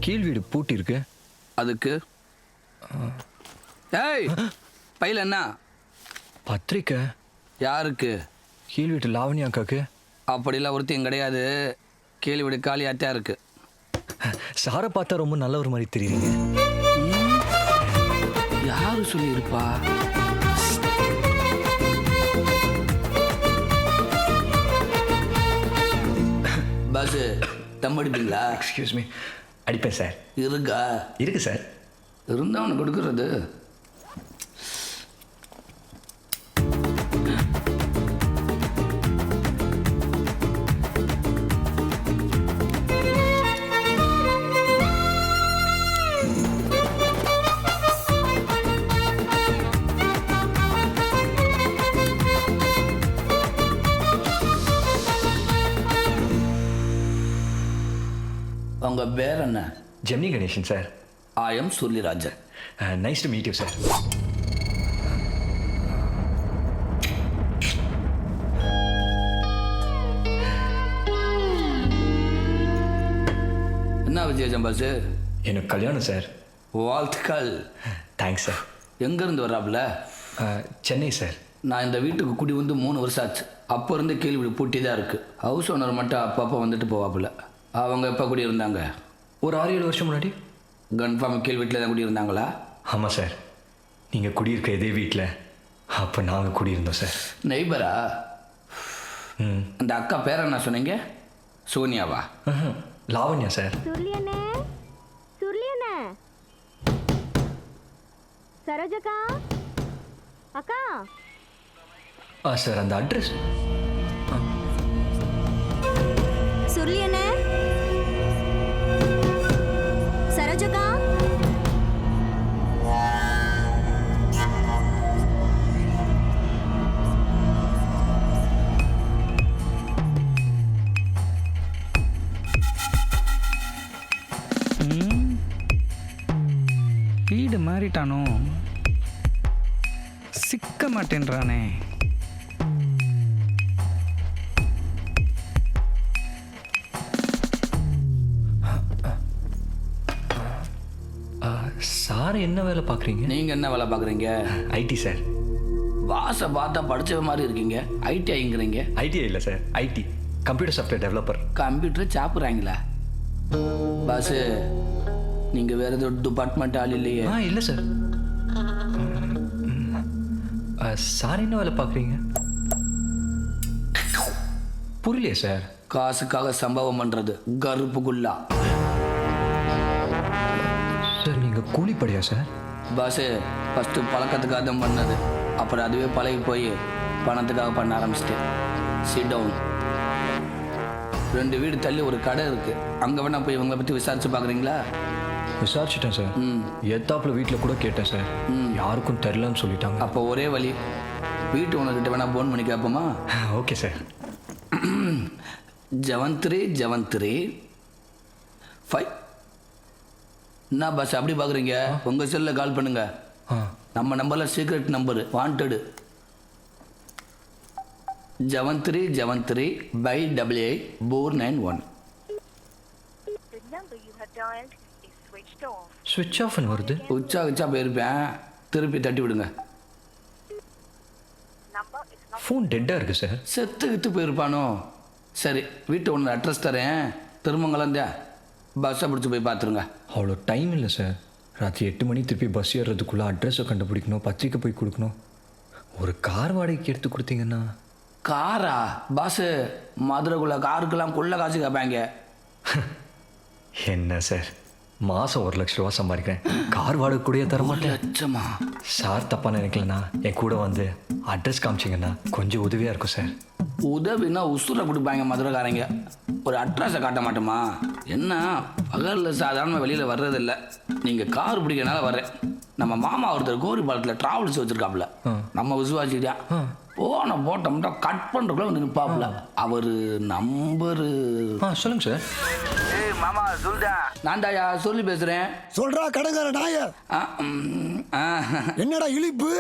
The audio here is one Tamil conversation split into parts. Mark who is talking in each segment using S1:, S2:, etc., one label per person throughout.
S1: கீழ் வீடு பூட்டி இருக்கு.
S2: அதுக்கு ஏய் பையில என்ன
S1: பத்திரிக்கை.
S2: யாருக்கு?
S1: கீழ் வீட்டு லாவணி அக்காக்கு.
S2: அப்படிலாம் ஒருத்தையும் கிடையாது. கீழ் வீடு காலியாத்தான் இருக்கு.
S1: சாரை பார்த்தா ரொம்ப நல்ல ஒரு மாதிரி தெரியுறீங்க.
S2: யாரு சொல்லியிருப்பா? பஸ் தம் அடிப்பீங்களா?
S1: Excuse me. அடிப்பேன் சார்.
S2: இருக்கா?
S1: இருக்கு சார்.
S2: இருந்தா அவனு கொடுக்கறது. உங்க பேர் என்ன?
S1: Gemini Ganesan sir.
S2: I am Surulirajan.
S1: Nice to meet you sir.
S2: என்ன விஜயம் பாஸ்?
S1: எனக்கு கல்யாணம் சார்.
S2: வாழ்த்துக்கள்.
S1: Thanks sir.
S2: எங்கேருந்து வர்றாப்புல?
S1: சென்னை சார்.
S2: நான் இந்த வீட்டுக்கு குடி வந்து 3 வருஷம் ஆச்சு. அப்போ இருந்து கீழ் வீடு பூட்டி தான் இருக்குது. ஹவுஸ் ஓனர் மட்டும் அப்பப்போ வந்துட்டு போவாப்புல. அவங்க எப்போ குடி இருந்தாங்க?
S1: ஒரு 6-7 வருஷம் முன்னாடி.
S2: கன்ஃபார்ம் கீழ் வீட்டில் தான் குடி இருந்தாங்களா?
S1: ஆமாம் சார். நீங்கள் குடியிருக்க இதே வீட்டில் அப்போ நாங்கள் குடியிருந்தோம் சார்.
S2: நெய்பரா? அந்த அக்கா பேர் என்ன சொன்னீங்க? சோனியாவா?
S1: லாவண்யா சார்.
S3: சுர்லியனே, சுர்லியனே, சரோஜக்கா, அக்கா.
S1: சார் அந்த அட்ரஸ்.
S3: சுர்லியனே, சரோஜக்கா.
S4: வீடு மாறிட்டானோ, சிக்க மாட்டேன்றானே.
S1: சார் என்ன வேலை பார்க்குறீங்க?
S2: நீங்கள் என்ன வேலை பார்க்குறீங்க?
S1: ID sir.
S2: வாசை பார்த்தா படிச்ச மாதிரி இருக்கீங்க. ஐடிஐங்கிறீங்க.
S1: ஐடிஐ இல்லை sir, IT, computer software developer.
S2: Computer சாப்பிட்றாங்களா? பாஸ் நீங்கள் வேறு ஏதோ டிபார்ட்மெண்ட் ஆள் இல்லையே?
S1: இல்லை சார். சார் என்ன வேலை பார்க்குறீங்க? புரியலையே சார்.
S2: காசுக்காக சம்பவம் பண்ணுறது கருப்புக்குள்ளா.
S1: சார் நீங்கள் கூலிப்படியா சார்?
S2: பாஸ் ஃபஸ்ட்டு பழக்கத்துக்காக தான் பண்ணது. அப்புறம் அதுவே பழகி போய் பணத்துக்காக பண்ண ஆரம்பிச்சிட்டேன். Sit down. 2 வீடு தள்ளி ஒரு கடை இருக்குது. அங்கே வேணா போய் இவங்களை பற்றி விசாரிச்சு பார்க்குறீங்களா?
S1: விசாரிச்சிட்டேன் சார். எத்தாப்புல வீட்டில் கூட கேட்டேன் சார். யாருக்கும் தெரிலன்னு சொல்லிட்டாங்க.
S2: அப்போ ஒரே வழி, வீட்டு ஓனர்கிட்ட வேணா ஃபோன் பண்ணி கேட்போமா?
S1: Okay sir.
S2: ஜவந்திரி 5. என்ன பாஸ் அப்படி பார்க்குறீங்க? உங்கள் செல்லில் கால் பண்ணுங்க. நம்ம நம்பரில் சீக்ரெட் நம்பரு, வாண்டடு. ஜவந்திரி 588-491.
S1: ஸ்விட்ச் ஆஃப்னு வருது.
S2: உச்சா போயிருப்பேன். திருப்பி தட்டி விடுங்க.
S1: ஃபோன் டெட்டாக இருக்குது சார்.
S2: செத்து போயிருப்பானோ? சரி, வீட்டு ஒன்று அட்ரஸ் தரேன். திருமங்கலம் பஸ்ஸை பிடிச்சி போய் பார்த்துருங்க.
S1: அவ்வளோ டைம் இல்லை சார். ராத்திரி 8 மணி திருப்பி பஸ் ஏறுறதுக்குள்ளே அட்ரஸை கண்டுபிடிக்கணும், பத்திரிக்கை போய் கொடுக்கணும். ஒரு கார் வாடகைக்கு எடுத்து கொடுத்தீங்கன்னா.
S2: காரா? பாஸு மதுரைக்குள்ள காருக்கெல்லாம் கொள்ள காசு கேட்பாங்க.
S1: என்ன சார், மாதம் 1 லட்ச ரூபா சம்பாதிக்கிறேன், கார் வாடகை கூடயே தர மாட்டேன்.
S2: லட்சமா?
S1: சார் தப்பாக நினைக்கலண்ணா, என் கூட வந்து அட்ரஸ் காமிச்சிங்கன்னா கொஞ்சம் உதவியாக இருக்கும் சார்.
S2: உதவினா உசுரை கொடுப்பாங்க மதுரைக்காரங்க. ஒரு அட்ரஸை காட்ட மாட்டோமா? என்ன பகலில் சாதாரணமாக வெளியில் வர்றதில்லை. நீங்கள் கார் பிடிக்கிறனால வர்றேன். நம்ம மாமா ஒருத்தர் கோரிபாலத்தில் ட்ராவல்ஸ் வச்சுருக்காப்புல. நம்ம விசுவாசிக்கிட்டா போட்டோம்னா கட் பண்ணுறக்குள்ள வந்து நிற்பாப்புல. அவர் நம்பரு.
S1: சொல்லுங்கள் சார்.
S2: ஏய் மாமா சொல்லுடா. நான்டாயா சொல்லி பேசுகிறேன்.
S5: சொல்றா கடங்கார நாய. என்னடா இழிப்பு?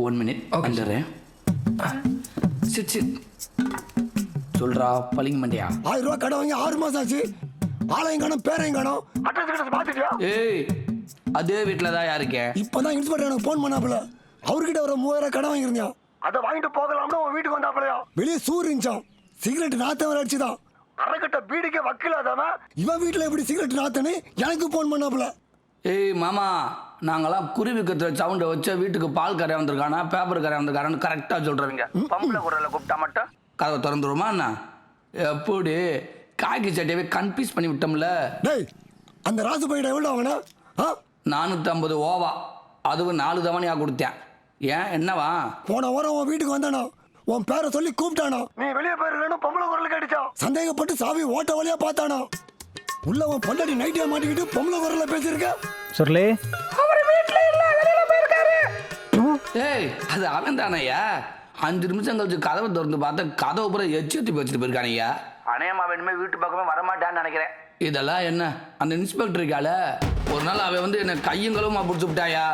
S2: 1 மினிட் வந்துடுறேன். சிட் சொல்றா பளிங்க மண்டியா.
S5: 1000 ரூபா கடை வாங்கி 6 மாசம் ஆச்சு. ஆளையும் காணும் பேரையும் காணும். அட்ரஸ் பாத்துட்டியா?
S2: ஏய் அதே வீட்டில் தான் இருக்கேன்.
S5: இப்பதான் இன்ஸ்பெக்டர் எனக்கு போன் பண்ணாப்புல. அவர்கிட்ட ஒரு 3000 கடன் வாங்கியிருந்தான். அதை வாங்கிட்டு போகலாம்னு உன் வீட்டுக்கு வந்தாப்புலையா? வெளியே சூர் இருந்துச்சான். சிகரெட் நாத்தம் வர அடிச்சுதான். அரைக்கட்ட பீடிக்க வக்கிலாதவன் இவன் வீட்டுல எப்படி சிகரெட் நாத்தன்னு எனக்கு போன் பண்ணாப்புல.
S2: ஏய் மாமா, நாங்களாம் குருவி கத்துற சவுண்டை வச்சு வீட்டுக்கு பால் கரையா வந்திருக்கானா பேப்பர் கரையா வந்திருக்கானு கரெக்டாக சொல்கிறவங்க. பம்பளை குரலை கூப்பிட்டா மட்டும் கதவை திறந்துருமா என்ன? எப்படி காய்கறி சட்டையவே கன்ஃபியூஸ் பண்ணி விட்டோம்ல.
S5: டேய், அந்த ராசு பையிட எவ்வளோ வாங்கினா?
S2: 450 ஓவா, அதுவும் 4 தவணையாக கொடுத்தேன். ஏன் என்னவா?
S5: போன வாரம் உன் வீட்டுக்கு வந்தானோ, உன் பேரை சொல்லி கூப்பிட்டானோ, நீ வெளியே போயிருக்கணும் பொம்பளை குரல் கேட்டுச்சா. சந்தேகப்பட்டு சாவி ஓட்ட வழியா பார்த்தானோ. உள்ள உன் பொண்டாட்டி நைட்டியா மாட்டிக்கிட்டு பொம்பளை குரல்ல பேசியிருக்க.
S4: சுருளி,
S2: அவர் வீட்டுல இல்ல, வெளியில போயிருக்காரு. ஏய் அது அவன் தானையா? 5 நிமிஷம் கழிச்சு கதவை திறந்து பார்த்தா கதவை பூரா எச்சி வச்சுட்டு போயிருக்கானையா. அநேகமா வேணுமே வீட்டு பக்கமே வரமாட்டான்னு நினைக்கிறேன். இதெல்லாம் என்ன? அந்த இன்ஸ்பெக்டர் இருக்கால, ஒரு நாள் அவன் வந்து என்ன கையும் களவுமா பிடிச்சி விட்டாயா.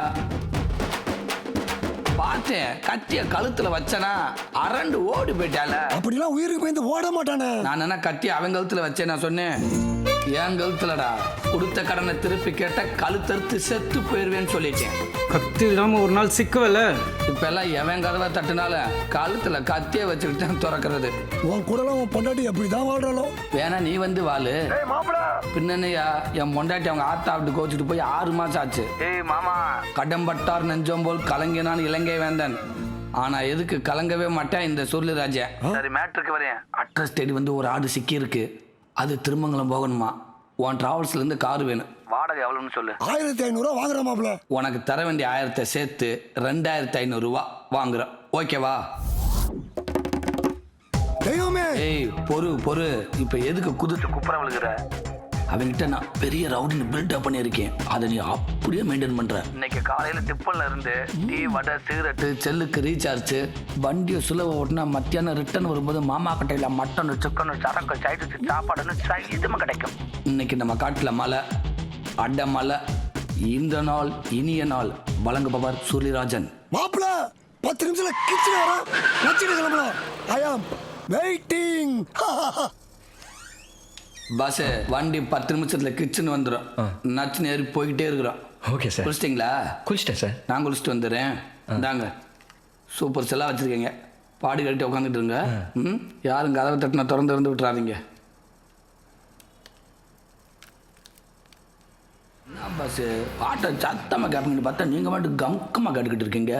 S2: பார்த்தேன், கத்திய கழுத்துல வச்சனா அரண்டு ஓடி போயிட்டால.
S5: அப்படிலாம் உயிருக்கு பயந்து ஓட மாட்டானே.
S2: நான் என்ன கத்தி அவன் கழுத்துல வச்சேன் நான் சொன்னேன். என் கழுத்துலடா. கொடுத்த கடனை திருப்பி கேட்ட கழுத்தறுத்து செத்து போயிருவேன்னு சொல்லிட்டேன்.
S4: கத்தி இல்லாமல் ஒரு நாள் சிக்கவல.
S2: இப்ப எல்லாம் எவன் கதவை தட்டுனால கழுத்துல கத்திய வச்சுக்கிட்டு தான் திறக்கிறது.
S5: உன் கூடல உன் பொண்டாட்டி அப்படிதான் வாழ்றாளோ.
S2: வேணா நீ வந்து வாழு. பின்னனையா என் பொண்டாட்டி அவங்க ஆத்தா விட்டு கோச்சிட்டு போய் 6 மாசம் ஆச்சு. ஏய் மாமா, கடம்பட்டார் நெஞ்சம் போல் கலங்கினான் இலங்கை வேந்தன். ஆனா எதுக்கு கலங்கவே மாட்டேன் இந்த சுருளிராஜ. சரி மேட்ருக்கு வரேன். அட்ரஸ் தேடி வந்து ஒரு ஆடு சிக்கி இருக்கு. அது திருமங்கலம் போகணுமா. உன் டிராவல்ஸ்ல இருந்து கார் வேணும். வாடகை எவ்வளவுன்னு சொல்லு.
S5: 1500 ரூபா வாங்குற மாப்ள.
S2: உனக்கு தர வேண்டிய 1000 சேர்த்து 2500 ரூபா வாங்குறேன். ஓகேவா?
S5: தெய்வமே.
S2: ஏய் பொறு. இப்ப எதுக்கு குதிச்சு குப்புற விழுகிற? அவன்கிட்ட நான் பெரிய ரவுடின்னு பில்டப் பண்ணியிருக்கேன். அதை நீ அப்படியே மெயின்டைன் பண்ற. இன்னைக்கு காலையில டிப்பன்ல இருந்து டீ, வடை, சிகரெட்டு, செல்லுக்கு ரீசார்ஜ், வண்டியை சுலப ஓட்டினா மத்தியானம் ரிட்டர்ன் வரும்போது மாமா கட்டையில மட்டன், சிக்கன், சரக்கு, சைடு சாப்பாடுன்னு சைதுமா கிடைக்கும். இன்னைக்கு நம்ம காட்டுல மலை, அடை மலை. இந்த நாள் இனிய நாள். வழங்குபவர் சூரியராஜன்.
S5: மாப்ள 10 நிமிஷத்துல கிச்சன் வர வச்சிட்டு கிளம்பலாம். ஐ ஆம் வெயிட்டிங்.
S2: பஸ் வண்டி 10 நிமிஷத்துல கிச்சன் வந்துடும். நச்சு நேரி போய்கிட்டே இருக்கிறோம்.
S1: Okay sir.
S2: குளிச்சிட்டிங்களா?
S1: குளிச்சிட்டேன் சார்.
S2: நான் குளிச்சுட்டு வந்துடுறேன். இந்தாங்க சூப்பர் செல்லாக வச்சுருக்கீங்க. பாடி கட்டி உட்காந்துட்டு இருங்க. யாரும் கதவை தட்டினா திறந்து விட்டுறாதீங்க. என்ன பஸ் பாட்டை சத்தமாக கேட்பீங்கன்னு பார்த்தா நீங்கள் மட்டும் கம்கமாக கேட்டுக்கிட்டு இருக்கீங்க.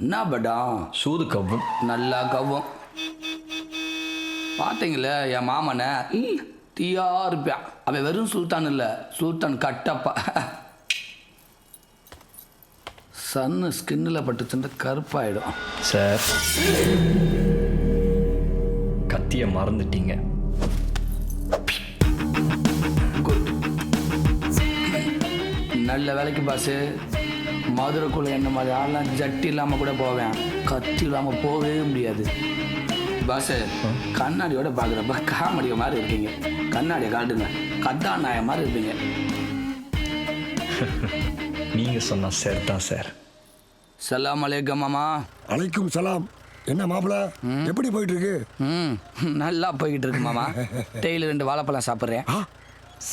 S2: என்ன படம்?
S1: சூது கவ்வும்.
S2: நல்லா கவ்வும். பார்த்தீங்களே என் மாமனை தீயா இருப்பான். அவன் வெறும் சுல்தான் இல்லை, சுல்தான் கட்டப்பா. சன்னு ஸ்கின்னில் பட்டுச்சுன்னா கருப்பாயிடும்.
S1: சார், கத்தியை மறந்துட்டீங்க.
S2: நல்ல வேலைக்கு பாஸு. மதுரைக்குள்ளே என்ன மாதிரி ஆள்லாம் ஜட்டி இல்லாமல் கூட போவேன், கத்தி இல்லாமல் போகவே முடியாது. பாஸு கண்ணாடியோட பார்க்குறப்ப காமெடியோ மாதிரி இருக்கீங்க. கண்ணாடியை காட்டுங்க, கதாநாயகம் மாதிரி இருப்பீங்க.
S1: நீங்கள் சொன்னால் சார் தான் சார்.
S2: சலாம் அலைக்கும் மாமா.
S5: அலைக்கும் சலாம். என்ன மாப்ள, எப்படி போயிட்டு இருக்கு?
S2: நல்லா போய்கிட்டு இருக்கு மாமா. டெய்லி 2 வாழைப்பழம் சாப்பிட்றேன்.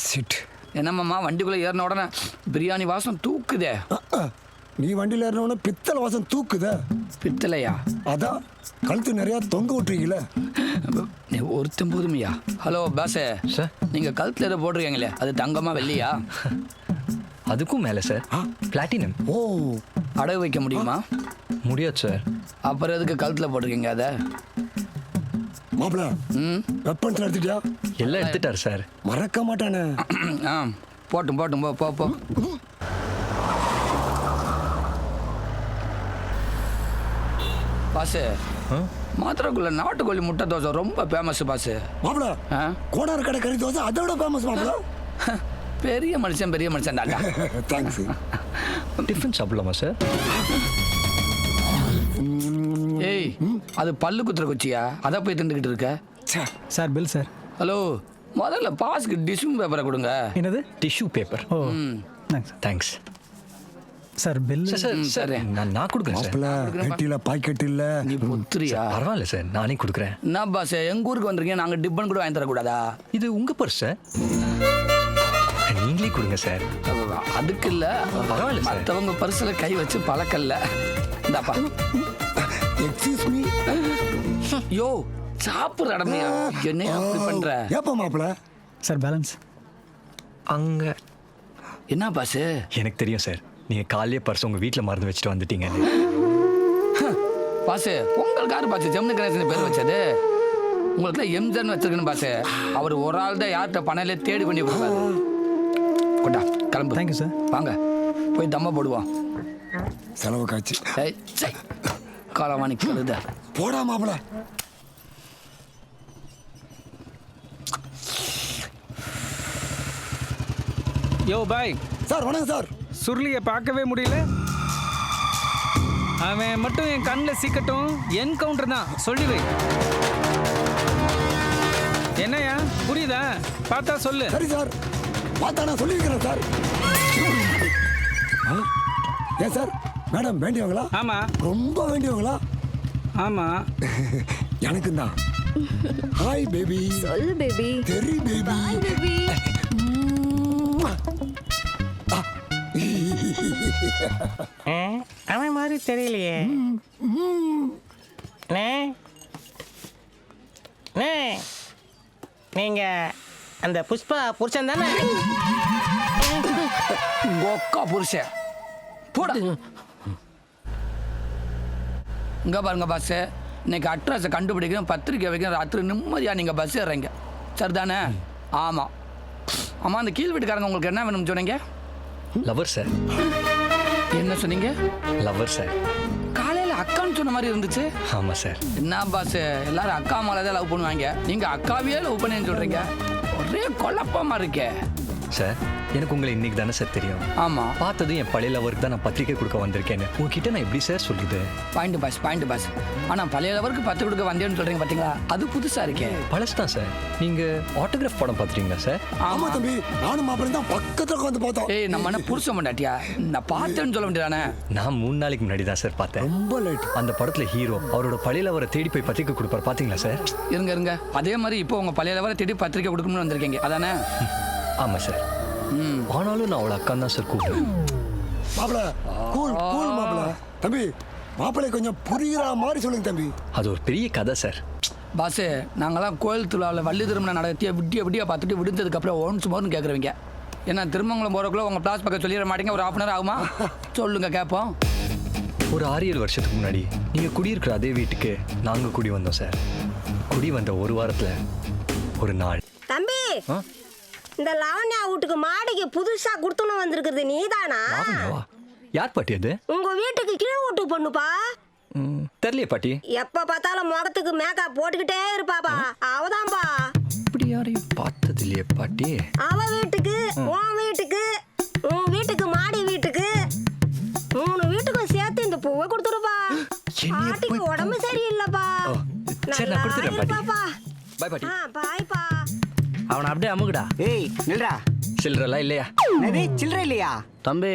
S5: சிட்.
S2: என்ன மாமா, வண்டிக்குள்ளே ஏறின உடனே பிரியாணி வாசம் தூக்குதே.
S5: நீ வண்டியில் ஏறினோட பித்தளை வாசம் தூக்குதே.
S2: பித்தளையா?
S5: அதான் கழுத்து நிறையா தொங்க விட்டுருக்கீங்களே.
S2: நீ ஒருத்தன் போதுமையா? ஹலோ பாஸே
S1: சார்,
S2: நீங்கள் கழுத்தில் ஏதோ போட்டிருக்கீங்களே, அது தங்கமா வெள்ளியா?
S1: அதுக்கும் மேலே சார், பிளாட்டினம்.
S5: ஓ,
S2: அடகு வைக்க முடியுமா?
S1: முடியாது சார்.
S2: அப்புறம் எதுக்கு கழுத்தில் போட்டிருக்கீங்க அதை?
S5: மாப்ள வெப்பன்ஸ் எடுத்துட்டியா?
S1: எல்லாம் எடுத்துட்டார் சார்.
S5: மறக்க மாட்டானே.
S2: ஆ போட்டும் போ. பாஸு மாத்திரக்குள்ள நாட்டுக்கோழி முட்டை தோசை ரொம்ப ஃபேமஸ் பாஸு.
S5: மாப்ள கோடார் கடை கறி தோசை அதோட ஃபேமஸ் மாப்ள.
S2: பெரிய மனுஷன் தாண்டா.
S5: தேங்க்ஸ்.
S1: டிஃபன் சாப்பிடலாமா சார்?
S2: ஏய் அது பல்லு குத்துற குச்சியா? அதை போய் திண்டுக்கிட்டு இருக்க.
S4: Sir bill sir.
S2: ஹலோ, முதல்ல பாஸ்க்கு டிஷ்யூ பேப்பரை கொடுங்க.
S4: என்னது?
S1: Tissue paper.
S4: ஓ
S1: thanks. Thanks
S4: sir bill.
S1: Sir sir நான் கொடுக்குறேன் சார்.
S5: மாப்ள பெட்டியில பாக்கெட் இல்ல.
S2: நீ புத்திரியா?
S1: பரவாயில்ல சார், நானே கொடுக்குறேன்.
S2: என்ன பாஸ், எங்க ஊருக்கு வந்திருக்கீங்க, நாங்கள் டிப்பன் கூட வாங்கி தரக்கூடாதா?
S1: இது உங்கள் பர்ஸ் சார். நீங்களே கொடுங்க சார்.
S2: அதுக்கு இல்லை,
S1: பரவாயில்ல சார்.
S2: மற்றவங்க பரிசில் கை வச்சு பழக்கல்ல. இந்தாப்பா.
S5: Excuse me.
S2: யோ சாப்பிட்ற இடமையா என்ன அப்படி பண்ற?
S5: ஏப்பா மாப்பிள்ள?
S4: Sir balance.
S1: அங்கே
S2: என்ன பாசு?
S1: எனக்கு தெரியும் சார், நீங்கள் காலையே பர்ஸ் உங்கள் வீட்டில் மறந்து வச்சுட்டு வந்துட்டீங்கன்னு.
S2: பாசு உங்களுக்கு யாரு பாசு ஜெமினி கணேசன் பேர் வச்சது? உங்களுக்குலாம் எம்ஜன் வச்சிருக்கணும் பாசு. அவர் ஒரு ஆள் தான் யார்கிட்ட பணம் தேடி பண்ணி கொடுப்பாரு. கொண்டா கிளம்பு.
S4: Thank you sir.
S2: வாங்க போய் தம்ம போடுவோம்.
S5: செலவு காய்ச்சி
S2: காலவாணி கழுத.
S5: போடா மாப்பிள்ள.
S4: யோ பாய்.
S5: சார் வணக்கம் சார்.
S4: சுருளியை பார்க்கவே முடியல. அவன் மட்டும் என் கண்ணில் சிக்கட்டும், என்கவுண்டர் தான் சொல்லி வை. என்னையா புரியுதா? பார்த்தா சொல்லு.
S5: சரி சார், பார்த்தா நான் சொல்லியிருக்கிறேன் சார். ஏன் சார் மேடம் வேண்டியவங்களா?
S4: ஆமா.
S5: ரொம்ப வேண்டியவங்களா?
S4: ஆமா.
S5: எனக்கு தான். Hi baby.
S3: சொல்லு பேபி.
S5: தெரி பேபி.
S3: Boy baby.
S6: அவன் மாதிரி தெரியலையே. நீங்க அந்த புஷ்பா புருஷன் தானே?
S2: கொக்கா புருஷன் போட. இங்க பாருங்க பாஸ், இன்னைக்கு அட்ரஸை கண்டுபிடிக்கணும், பத்திரிக்கை வைக்கணும், ராத்திரி நிம்மதியாக நீங்கள் பஸ் ஏறுறீங்க சரிதானே? ஆமாம் ஆமாம். அந்த கீழ் வீட்டுக்காரங்க உங்களுக்கு என்ன வேணும்னு சொன்னீங்க?
S1: Lower sir.
S2: என்ன சொன்னீங்க?
S1: Lower sir.
S2: காலையில் அக்கான்னு சொன்ன மாதிரி இருந்துச்சு.
S1: ஆமாம் சார்.
S2: என்ன பாஸ், எல்லாரும் அக்கா மேலே தான் லவ் பண்ணுவாங்க, நீங்கள் அக்காவையே லவ் பண்ணேன்னு சொல்கிறீங்க. ஒரே குழப்பமாக இருக்கே
S1: சார். எனக்கு உங்களை இன்னைக்கு தானே சார் தெரியும்.
S2: ஆமாம்.
S1: பார்த்ததும் என் பழைய லவருக்கு தான் நான் பத்திரிக்கை கொடுக்க வந்திருக்கேன்னு உங்ககிட்ட நான் எப்படி சார் சொல்லுது?
S2: Point boss. ஆனால் பழைய லவருக்கு பத்து கொடுக்க வந்தேன்னு சொல்கிறீங்க பார்த்தீங்களா, அது புதுசாக இருக்கே.
S1: பழசு தான் சார். நீங்கள் ஆட்டோகிராஃப் படம் பார்த்துறீங்களா சார்?
S5: ஆமா தம்பி, நானும் மாப்பிள்ளை தான் பக்கத்துல உட்காந்து பார்த்தோம்.
S2: ஏய் நம்ம என்ன புருஷன் பண்ணாட்டியா? நான் பார்த்தேன்னு சொல்ல வேண்டியதானே?
S1: நான் 3 நாளைக்கு முன்னாடி தான் சார் பார்த்தேன்.
S5: ரொம்ப லைட்.
S1: அந்த படத்தில் ஹீரோ அவரோட பழைய லவரை தேடி போய் பத்திரிக்கை கொடுப்பார், பார்த்தீங்களா சார்?
S2: இருங்க அதே மாதிரி இப்போ உங்கள் பழைய லவரை தேடி பத்திரிக்கை கொடுக்கணும்னு வந்திருக்கீங்க அதானே?
S1: ஆமாம் சார். ஆனாலும் நான் அவளை அக்கான் தான் சார் கூப்பிடுவேன்.
S5: மாப்பிள்ள கூல் மாப்பிள்ள. தம்பி மாப்பிள்ளை கொஞ்சம் புரியுற மாதிரி சொல்லுங்க தம்பி.
S1: அது ஒரு பெரிய கதை சார்.
S2: பாஸு நாங்களாம் கோயில் திருவிழாவில் வள்ளி திருமணம் நடத்திய விட்டியா பார்த்துட்டு விடுந்ததுக்கப்புறம் ஒன்ஸ் மோர்னு கேட்குறவங்க. ஏன்னா திருமங்கலம் போகிறக்குள்ள உங்கள் பிளாஸ் பக்கம் சொல்லிட மாட்டீங்க, ஒரு 1/2 ஆகுமா? சொல்லுங்க கேட்போம்.
S1: ஒரு 6-7 வருஷத்துக்கு முன்னாடி நீங்கள் குடியிருக்கிற அதே வீட்டுக்கு நாங்கள் குடி வந்தோம் சார். குடி வந்த ஒரு வாரத்தில் ஒரு நாள்.
S7: தம்பி, இந்த லாவண்யா வீட்டுக்கு மாடிக்கு புதுசா குடுத்துன்னு வந்திருக்கிறது நீதானா?
S1: லாவண்யாவா? யார் பாட்டி அது?
S7: உங்க வீட்டுக்கு கீழ் வீட்டு பொண்ணுப்பா.
S1: தெரியலையே பாட்டி.
S7: எப்ப பார்த்தாலும் முகத்துக்கு மேக்கப் போட்டுக்கிட்டே இருப்பாப்பா, அவதான்பா.
S1: இப்படி யாரையும் பார்த்தது இல்லையே பாட்டி.
S7: அவ வீட்டுக்கு, உன் வீட்டுக்கு, உன் வீட்டுக்கு மாடி வீட்டுக்கு, 3 வீட்டுக்கும் சேர்த்து இந்த பூவை கொடுத்துருப்பா. பாட்டிக்கு உடம்பு சரியில்லைப்பா.
S1: சரி நான் கொடுத்துறேன் பாட்டி.
S7: பாப்பா.
S1: பாய் பாட்டி.
S7: பாய்ப்பா.
S6: அவனை அப்படியே அமுக்குடா. ஏய் நில்றா.
S1: சில்லறலாம் இல்லையா?
S6: சில்லற இல்லையா? தம்பி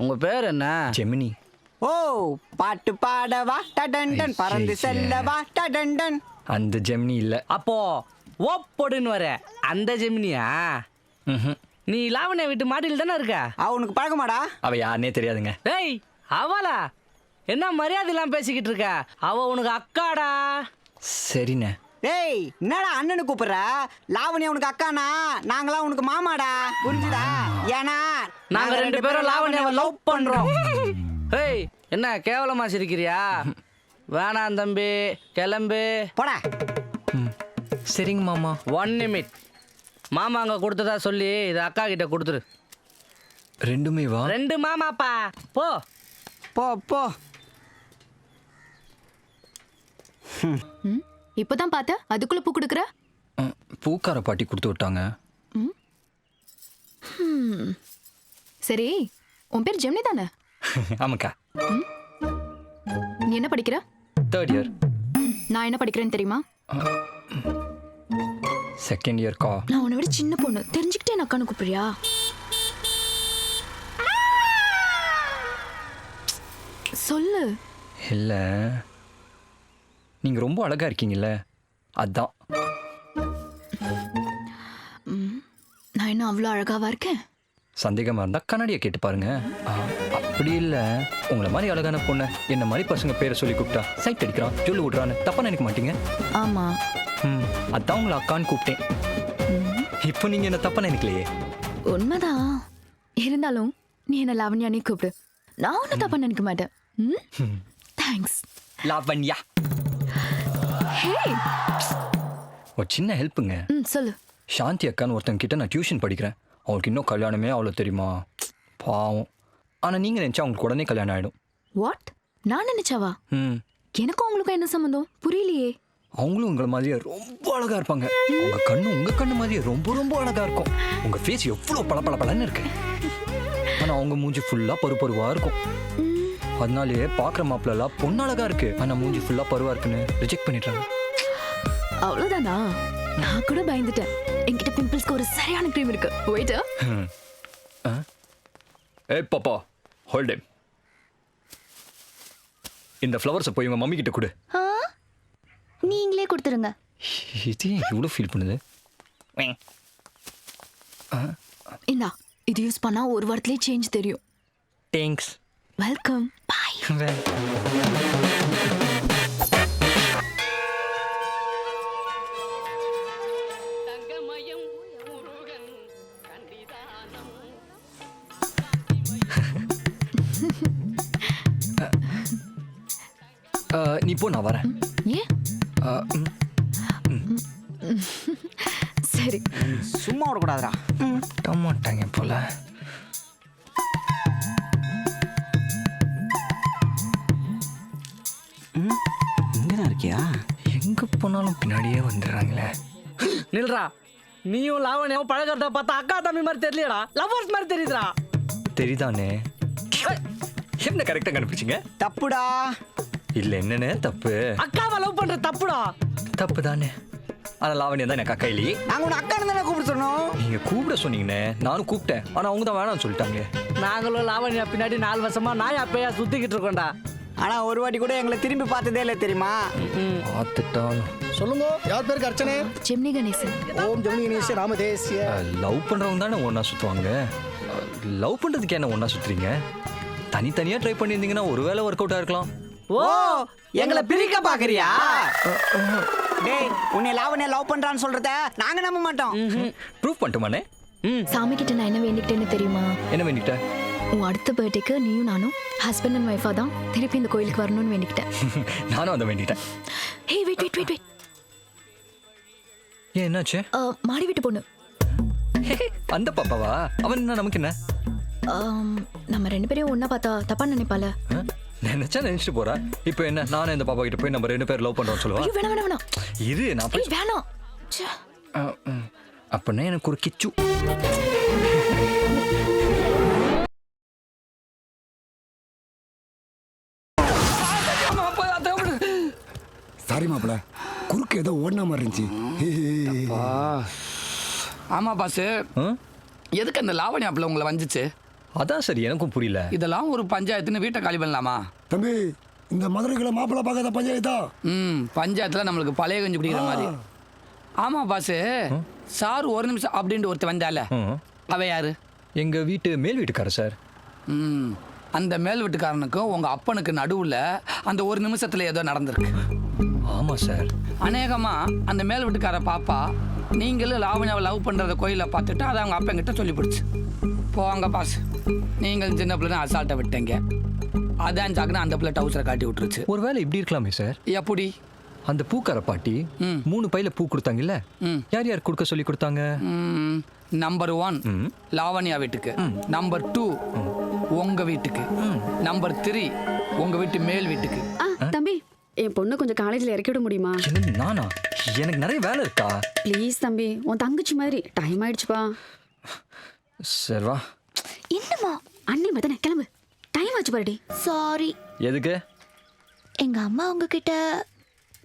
S6: உங்க பேர் என்ன?
S1: ஜெமினி.
S8: ஓ, பாட்டு பாடவா டடன் பறந்து செல்லவா டடன்.
S1: அந்த ஜெமினி இல்ல.
S6: அப்போ ஓப்போடுன்னு வர அந்த ஜெமினியா? நீ லாவண்யா வீட்டு மாடியில் தானே இருக்க?
S8: அவனுக்கு பழக்கமாடா?
S1: அவ யாருன்னே தெரியாதுங்க.
S6: டேய் அவளா? என்ன மரியாதை இல்லாம பேசிக்கிட்டு இருக்க? அவ உனக்கு அக்காடா.
S1: சரிண்ணே.
S8: டேய் என்னடா அண்ணனு கூப்பிடுற? லாவண்யா உனக்கு அக்கானா, நாங்களாம் உனக்கு மாமாடா, புரிஞ்சுதா? ஏன்னா
S6: நாங்க 2 பேரும் லாவண்யாவை லவ் பண்றோம். ஏய் என்ன கேவலமா சிரிக்கிறியா? வேணாம் தம்பி, கிளம்பு
S8: போடா.
S1: சரிங்க மாமா.
S6: 1 நிமிட். மாமா அங்க கொடுத்ததா சொல்லி இதை அக்கா கிட்ட கொடுத்துரு.
S1: 2மே வா?
S6: 2 மாமாப்பா. போ
S8: போ போ.
S9: இப்பதான் பார்த்த அதுக்குள்ள பூ கொடுக்குற?
S1: பூக்கார பாட்டி கொடுத்து விட்டாங்க.
S9: சரி, உன் பேர் ஜெமினி தானே?
S1: ஆமாக்கா.
S9: நீ என்ன படிக்கிற?
S1: 3rd year.
S9: நான் என்ன படிக்கிறேன்னு தெரியுமா?
S1: 2nd இயர்க்கா.
S9: நான் உன்னை விட சின்ன பொண்ணு, தெரிஞ்சுக்கிட்டே என் அக்கானு கூப்பிடுறியா? சொல்லு.
S1: இல்ல, நீங்க ரொம்ப அழகா இருக்கீங்கல்ல, அதான்.
S9: நான் என்ன அவ்வளோ அழகாவா இருக்கேன்?
S1: சந்தேகமாக இருந்தால் கண்ணாடியை கேட்டு பாருங்க. அப்படி இல்லை, உங்களை மாதிரி அழகான பொண்ணை என்ன மாதிரி பசங்க பேரை சொல்லி கூப்பிட்டா சைட் அடிக்கிறான், சொல்லி விட்றான்னு தப்பா நினைக்க மாட்டீங்க?
S9: ஆமா.
S1: அதான் உங்களை அக்கான்னு கூப்பிட்டேன். இப்போ நீங்கள் என்ன தப்பா நினைக்கலையே?
S9: உண்மைதான். இருந்தாலும் நீ என்ன லாவண்யானே கூப்பிடு, நான் ஒன்றும் தப்பா நினைக்க மாட்டேன். தேங்க்ஸ்.
S1: லாவண்யா.
S9: ஹே,
S1: ஒரு சின்ன ஹெல்ப்புங்க.
S9: சொல்லு.
S1: சாந்தி அக்கான்னு ஒருத்தங்க கிட்ட நான் டியூஷன் படிக்கிறேன். அவங்களுக்கு இன்னும் கல்யாணமே அவ்வளோ தெரியுமா? பாவம். ஆனால் நீங்கள் நினச்சா அவங்களுக்கு உடனே கல்யாணம் ஆகிடும்.
S9: வாட்? நான் நினைச்சாவா?
S1: ம்.
S9: எனக்கும் அவங்களுக்கும் என்ன சம்மந்தம் புரியலையே.
S1: அவங்களும் உங்களை மாதிரியே ரொம்ப அழகா இருப்பாங்க. உங்க கண்ணு உங்க கண்ணு மாதிரியே ரொம்ப ரொம்ப அழகா இருக்கும். உங்க ஃபேஸ் எவ்வளோ பளபளன்னு இருக்கு. ஆனா அவங்க மூஞ்சி ஃபுல்லா பருவா இருக்கும். அதனாலேயே பாக்குற மாப்பிள்ளலாம் பொண்ணு அழகா இருக்கு, ஆனா மூஞ்சி ஃபுல்லா பருவா இருக்குன்னு ரிஜெக்ட் பண்ணிடுறாங்க.
S9: அவ்வளவுதானா? நான் கூட பயந்துட்டேன். என்கிட்ட பிம்பிள்ஸ்க்கு ஒரு சரியான க்ரீம் இருக்கு. வெயிட்.
S1: ஏய் பாப்பா, ஹோல்ட் இட். இந்த ஃப்ளவர்ஸை போய் உங்க மம்மி கிட்ட கொடு.
S3: நீங்களே கொடுத்துருங்க.
S1: இது இவ்வளோ ஃபீல் பண்ணுது.
S9: இந்தா, இது யூஸ் பண்ணா ஒரு வாரத்திலே சேஞ்ச் தெரியும்.
S1: தேங்க்ஸ்.
S9: வெல்கம். பாய்.
S1: நீ போ, நான் வரேன்.
S9: ஏன்? சரி.
S8: சும்மா விடக்கூடாதுடா.
S1: மாட்டாங்க போல.
S8: இங்கதான் இருக்கியா?
S1: எங்க போனாலும் பின்னாடியே வந்துடுறாங்களே.
S6: நில்றா. நீயும் லாவண்யாவும் பழகிறத பார்த்தா அக்கா தம்பி மாதிரி தெரியலடா, லவ்வர்ஸ் மாதிரி தெரியுதுடா.
S1: தெரியுதானே? என்ன கரெக்டாக கண்டுபிடிச்சிங்க?
S8: தப்புடா.
S1: இல்லை, என்னன்னு தப்பு?
S6: அக்காவை லவ் பண்ற தப்புடா.
S1: தப்பு தானே. ஆனால் லாவண்யா தான் எனக்கு அக்கா இல்லையே.
S8: நாங்க உன்னை அக்கான்னு தானே கூப்பிட சொன்னோம்.
S1: நீங்கள் கூப்பிட சொன்னீங்கண்ணே, நானும் கூப்பிட்டேன். ஆனால் அவங்க தான் வேணாம்னு சொல்லிட்டாங்க.
S6: நாங்களும் லாவண்யா பின்னாடி 4 வருஷமா நாயா பேயா சுத்திக்கிட்டு இருக்கோம்டா.
S8: ஆனா ஒரு வாட்டி கூட எங்களை திரும்பி பார்த்ததே இல்லை தெரியுமா?
S1: பார்த்துட்டாலும்
S5: சொல்லுங்க, யார் பேருக்கு அர்ச்சனை?
S9: ஜெமினி கணேசன்.
S5: ஓம் ஜெமினி கணேச ராமதேசிய.
S1: லவ் பண்ணுறவங்க தானே ஒன்றா சுற்றுவாங்க. லவ் பண்ணுறதுக்கு என்ன ஒன்றா சுற்றுறீங்க? தனித்தனியாக ட்ரை பண்ணியிருந்தீங்கன்னா ஒருவேளை ஒர்க் அவுட்டாக இருக்கலாம்.
S8: ஓ, எங்களை பிரிக்க பாக்குறியா? டேய், உன்னை லாவண்யா லவ் பண்றான்னு சொல்றத நாங்க நம்ப மாட்டோம்.
S1: ப்ரூவ் பண்ணிட்டுமாண்ணே?
S9: சாமி கிட்ட நான் என்ன வேண்டிக்கிட்டேன்னு தெரியுமா?
S1: என்ன வேண்டிக்கிட்ட?
S9: உன் அடுத்த பர்த்டேக்கு நீயும் நானும் ஹஸ்பண்ட் அண்ட் ஒய்ஃபா தான் திருப்பி இந்த கோயிலுக்கு வரணும்னு வேண்டிக்கிட்டேன்.
S1: நானும் அதை வேண்டிட்டேன்.
S9: ஹே, வெயிட்.
S1: ஏன், என்னாச்சு?
S9: மாடி வீட்டு பொண்ணு.
S1: அந்த பாப்பாவா? அவன் என்ன, நமக்கு என்ன?
S9: நம்ம 2 பேரையும் ஒன்னா பார்த்தா தப்பா நினைப்பால.
S1: நினைச்சா நினைச்சிட்டு போறா. இப்போ என்ன, நானும் இந்த பாப்பா கிட்ட போய் நம்ம 2 பேர் லவ் பண்றோம்னு சொல்லுவா?
S9: ஐயோ, வேணாம்.
S1: இரு, நான் போய்
S9: வேணாம்.
S1: அப்படின்னா எனக்கு ஒரு கிச்சு.
S5: சாரி மாப்பிள்ள, குறுக்கு ஏதோ ஓடின மாதிரி இருந்துச்சு.
S2: ஆமா பாஸ், எதுக்கு அந்த லாவண்யா பிள்ளை உங்களை வந்துச்சு?
S1: அதான் சரி, எனக்கும் புரியல.
S2: இதெல்லாம் ஒரு பஞ்சாயத்துன்னு வீட்டை காலி பண்ணலாமா?
S5: தம்பி, இந்த மதுரைக்குள்ள மாப்பிள்ள பார்க்காத பஞ்சாயத்தா?
S2: பஞ்சாயத்துல நம்மளுக்கு பழைய கஞ்சி குடிக்கிற மாதிரி. ஆமா பாஸ், சார் ஒரு நிமிஷம் அப்படின்ட்டு ஒருத்தர் வந்தால, அவ யாரு?
S1: எங்க வீட்டு மேல் வீட்டுக்காரர் சார்.
S2: அந்த மேல் வீட்டுக்காரனுக்கும் உங்க அப்பனுக்கு நடுவுல அந்த ஒரு நிமிஷத்துல ஏதோ நடந்திருக்கு.
S1: ஆமா சார்.
S2: அநேகமா அந்த மேல் வீட்டுக்கார பாப்பா நீங்களும் லாவண்யாவை லவ் பண்றத கோயில பார்த்துட்டு அதை அவங்க அப்பா கிட்ட சொல்லி பிடிச்சு போவாங்க பாஸ். நீங்கள் சின்ன பிள்ளை அசால்ட்டை விட்டீங்க. அதான் சாக்குன்னு அந்த பிள்ளை டவுசரை காட்டி விட்டுருச்சு.
S1: ஒருவேளை இப்படி இருக்கலாமே சார்.
S2: எப்படி?
S1: அந்த பூக்கார பாட்டி 3 பையில பூ கொடுத்தாங்கல்ல, யார் யார் கொடுக்க சொல்லி கொடுத்தாங்க?
S2: நம்பர் 1 லாவண்யா வீட்டுக்கு, நம்பர் 2 உங்க வீட்டுக்கு, நம்பர் 3 உங்க வீட்டு மேல் வீட்டுக்கு.
S10: தம்பி, என் பொண்ணு கொஞ்சம் காலேஜ்ல இறக்கி விட முடியுமா?
S1: நானா? எனக்கு நிறைய வேலை இருக்கா.
S10: ப்ளீஸ் தம்பி, உன் தங்கச்சி மாதிரி. டைம் ஆயிடுச்சுப்பா.
S1: சரி வா.
S3: என்னம்மா?
S10: அண்ணி மதன கிளம்பு, டைம் ஆச்சு பாருடி.
S3: சாரி.
S1: எதுக்கு?
S3: எங்க அம்மா உங்ககிட்ட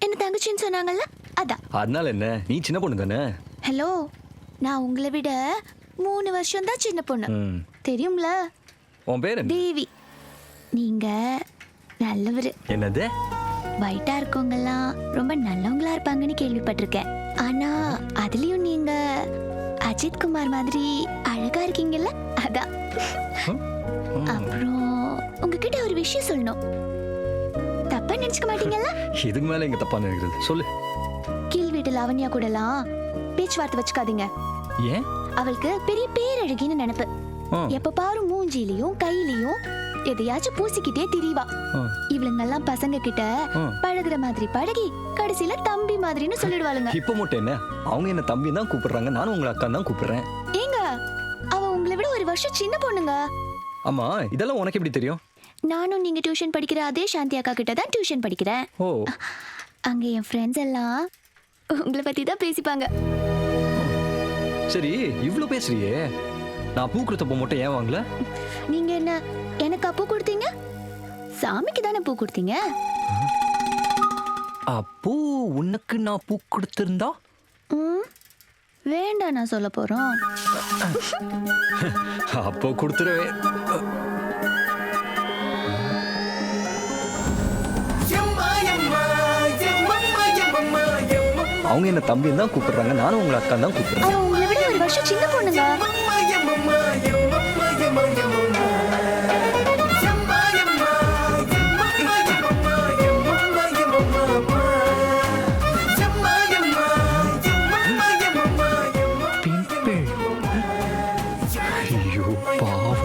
S3: என்ன தங்கச்சின்னு சொன்னாங்கல்ல, அதான்.
S1: அதனால என்ன, நீ சின்ன பொண்ணு தானே?
S3: ஹலோ, நான் உங்களை விட 3 வருஷம் தான் சின்ன பொண்ணு, தெரியும்ல?
S1: உன் பேர் என்ன?
S3: தேவி. நீங்க நல்லவர்.
S1: என்னது?
S3: வைட்டா இருக்கவங்கெல்லாம் ரொம்ப நல்லவங்களா இருப்பாங்கன்னு கேள்விப்பட்டிருக்கேன். ஆனா அதுலயும் நீங்க அஜித் குமார் மாதிரி அழகா இருக்கீங்கல்ல அதான். அப்புறம் உங்ககிட்ட ஒரு விஷயம் சொல்லணும். தப்பா நினைச்சுக்க மாட்டீங்கல்ல?
S1: இதுக்கு மேல எங்க தப்பா நினைக்கிறது சொல்லு.
S3: கீழ் வீட்டு லாவண்யா கூடலாம் பேச்சுவார்த்தை வச்சுக்காதீங்க.
S1: ஏன்?
S3: அவளுக்கு பெரிய பேரழகின்னு நினைப்பு. எப்ப பாரு மூஞ்சிலையும் கையிலையும் எதையாச்சும் பூசிக்கிட்டே திரிவா. இவளுங்கெல்லாம் பசங்க கிட்ட பழகுற மாதிரி பழகி கடைசியில தம்பி மாதிரின்னு சொல்லிடுவாளுங்க.
S1: இப்ப மட்டும் என்ன, அவங்க என்ன தம்பி தான் கூப்பிடுறாங்க, நானும் உங்களை அக்கா தான் கூப்பிடுறேன்.
S3: ஏங்க, அவ உங்களை விட ஒரு வருஷம் சின்ன பொண்ணுங்க.
S1: ஆமா, இதெல்லாம் உனக்கு எப்படி தெரியும்?
S3: நானும் நீங்க டியூஷன் படிக்கிற அதே சாந்தி அக்கா கிட்ட தான் டியூஷன் படிக்கிறேன்.
S1: ஓ,
S3: அங்க என் ஃப்ரெண்ட்ஸ் எல்லாம் உங்களை பத்தி தான் பேசிப்பாங்க.
S1: சரி, இவ்ளோ பேசுறியே, நான் பூ கொடுத்தப்போ மட்டும் ஏன் வாங்கல?
S3: நீங்க என்ன எனக்கு பூ கொடுத்தீங்க? சாமிக்கு தானே பூ கொடுத்தீங்க.
S1: அப்போ உனக்கு நான் பூ கொடுத்திருந்தா?
S3: வேண்டாம் நான் சொல்ல போறோம்.
S1: அப்போ கொடுத்துருவே. அவங்க என்ன தம்பி தான் கூப்பிடுறாங்க, நானும் உங்களை அக்கா தான் கூப்பிடுறேன்.
S3: அவ உங்களை விட ஒரு வருஷம் சின்ன பொண்ணுங்க.
S1: ஐயோ பாவம்.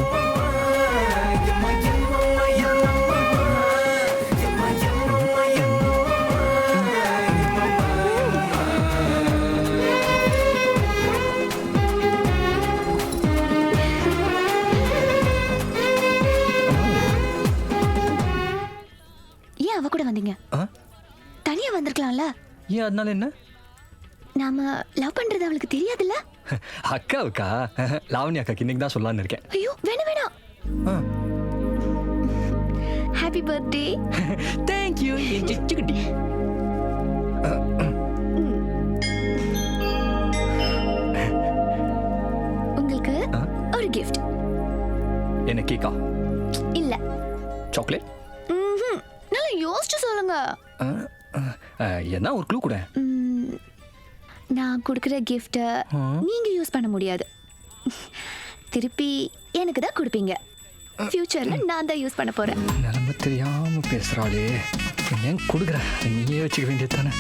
S3: ஏன் அவ கூட வந்தீங்க? தனியா வந்திருக்கலாம்ல.
S1: ஏன் அதனால என்ன?
S3: நாம லவ் பண்றது அவளுக்கு தெரியாதுல்ல?
S1: அக்காவுக்கா? லாவண்யா அக்காக்கு இன்னைக்கு தான் சொல்லலாம்னு இருக்கேன்.
S3: ஐயோ வேணாம் வேணாம். Happy birthday.
S1: தேங்க் யூ என் சிச்சுக்குட்டி.
S3: உங்களுக்கு ஒரு gift.
S1: என்ன கேக்கா?
S3: இல்ல
S1: சாக்லேட்?
S3: நல்லா யோசிச்சு சொல்லுங்க.
S1: என்ன ஒரு க்ளூ கூட.
S3: நான் கொடுக்குற கிஃப்ட்டை நீங்க யூஸ் பண்ண முடியாது. திருப்பி எனக்கு தான் கொடுப்பீங்க. ஃபியூச்சர்ல நான் தான் யூஸ் பண்ண போறேன்.
S1: நிலம தெரியாம பேசுறாளே, ஏன் கொடுக்குற? நீயே வச்சுக்க வேண்டியது தானே.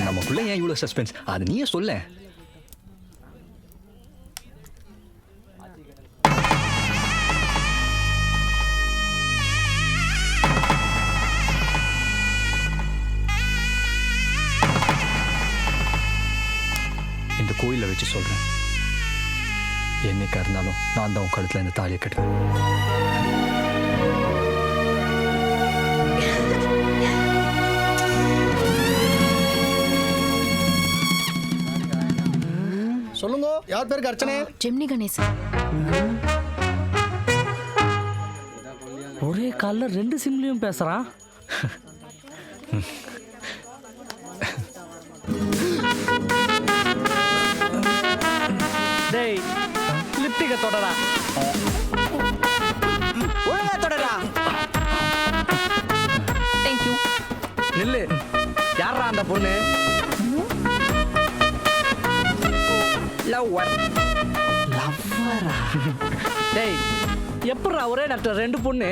S1: நமக்குள்ள ஏன் இவ்வளோ சஸ்பென்ஸ்? அது நீயே சொல்ல. இந்த கோயிலில் வச்சு சொல்றேன், என்னைக்கா இருந்தாலும் நான் தான் உன் கழுத்துல இந்த தாலியை கட்டுவேன்.
S5: சொல்லுங்க, யார் பேருக்கு அர்ச்சனை?
S9: ஜெமினி கணேசன்.
S6: ஒரே கால்ல 2 சிம்லயும் பேசுறான். டேய், லிப்டிக்க தொடடா.
S8: ஒழுங்கா தொடரா.
S6: Thank you. நில்லு. யாரா அந்த பொண்ணு? லவ்வர். லவ்வரா? டேய், எப்பறா ஒரே டாக்டர் 2 பொண்ணு?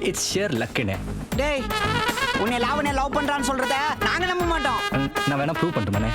S1: இட்ஸ் ஷேர் லக்குனே.
S8: டேய், உன்னை லாவண்யா லவ் பண்றான்னு சொல்றத நாங்க நம்ப மாட்டோம்.
S1: நான் வேணா ப்ரூவ் பண்ணிட்டுமானே.